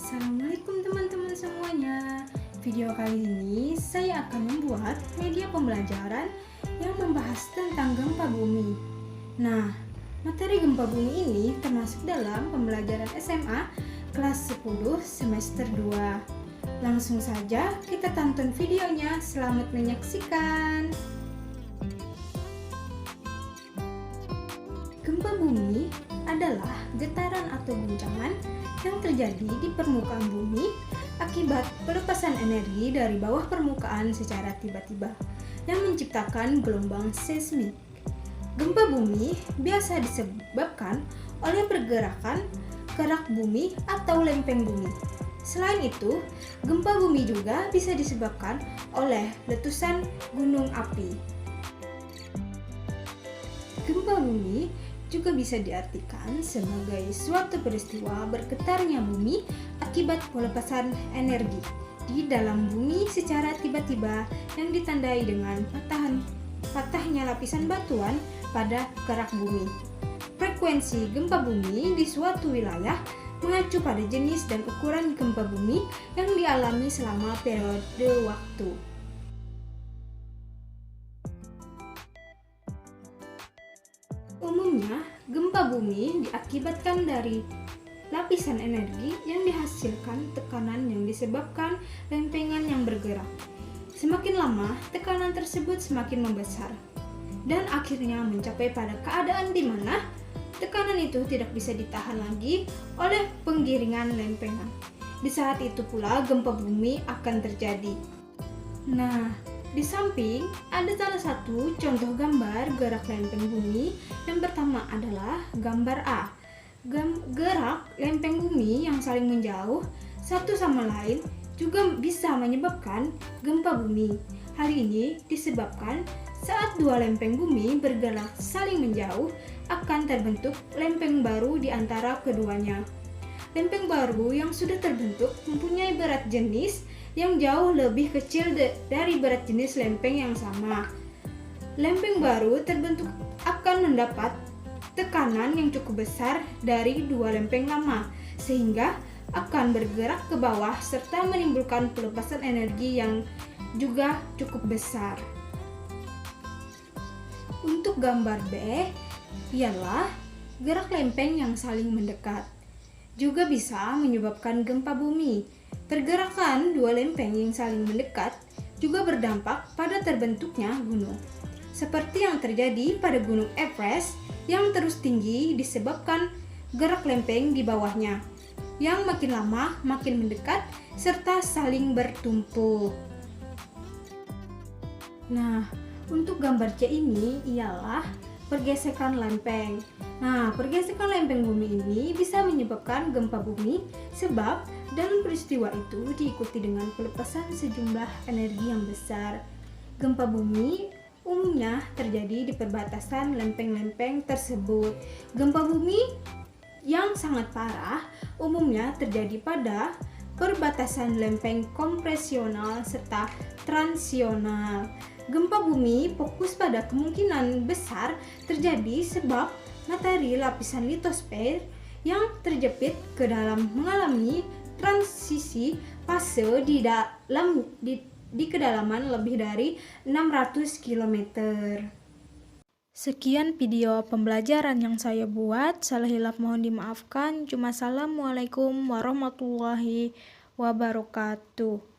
Assalamualaikum teman-teman semuanya. Video kali ini saya akan membuat media pembelajaran yang membahas tentang gempa bumi. Nah, materi gempa bumi ini termasuk dalam pembelajaran SMA kelas 10 semester 2. Langsung saja kita tonton videonya. Selamat menyaksikan. Gempa bumi adalah getaran atau guncangan yang terjadi di permukaan bumi akibat pelepasan energi dari bawah permukaan secara tiba-tiba yang menciptakan gelombang seismik. Gempa bumi biasa disebabkan oleh pergerakan kerak bumi atau lempeng bumi. Selain itu, gempa bumi juga bisa disebabkan oleh letusan gunung api. Gempa bumi juga bisa diartikan sebagai suatu peristiwa bergetarnya bumi akibat pelepasan energi di dalam bumi secara tiba-tiba yang ditandai dengan patahnya lapisan batuan pada kerak bumi. Frekuensi gempa bumi di suatu wilayah mengacu pada jenis dan ukuran gempa bumi yang dialami selama periode waktu. Umumnya, gempa bumi diakibatkan dari lapisan energi yang dihasilkan tekanan yang disebabkan lempengan yang bergerak. Semakin lama, tekanan tersebut semakin membesar dan akhirnya mencapai pada keadaan di mana tekanan itu tidak bisa ditahan lagi oleh penggiringan lempengan. Di saat itu pula gempa bumi akan terjadi. Nah, di samping ada salah satu contoh gambar gerak lempeng bumi. Yang pertama adalah gambar A. Gerak lempeng bumi yang saling menjauh satu sama lain juga bisa menyebabkan gempa bumi. Hal ini disebabkan saat dua lempeng bumi bergerak saling menjauh akan terbentuk lempeng baru di antara keduanya. Lempeng baru yang sudah terbentuk mempunyai berat jenis yang jauh lebih kecil dari berat jenis lempeng yang sama. Lempeng baru terbentuk akan mendapat tekanan yang cukup besar dari dua lempeng lama, sehingga akan bergerak ke bawah serta menimbulkan pelepasan energi yang juga cukup besar. Untuk gambar B ialah gerak lempeng yang saling mendekat. Juga bisa menyebabkan gempa bumi. Pergerakan dua lempeng yang saling mendekat juga berdampak pada terbentuknya gunung. Seperti yang terjadi pada Gunung Everest yang terus tinggi disebabkan gerak lempeng di bawahnya, yang makin lama makin mendekat serta saling bertumpuk. Nah, untuk gambar C ini ialah pergesekan lempeng. Nah, pergesekan lempeng bumi ini bisa menyebabkan gempa bumi sebab dalam peristiwa itu diikuti dengan pelepasan sejumlah energi yang besar. Gempa bumi umumnya terjadi di perbatasan lempeng-lempeng tersebut. Gempa bumi yang sangat parah umumnya terjadi pada perbatasan lempeng kompresional serta transisional. Gempa bumi fokus pada kemungkinan besar terjadi sebab materi lapisan litosfer yang terjepit ke dalam mengalami transisi fase di kedalaman lebih dari 600 km. Sekian video pembelajaran yang saya buat. Salah hilaf mohon dimaafkan. Assalamualaikum warahmatullahi wabarakatuh.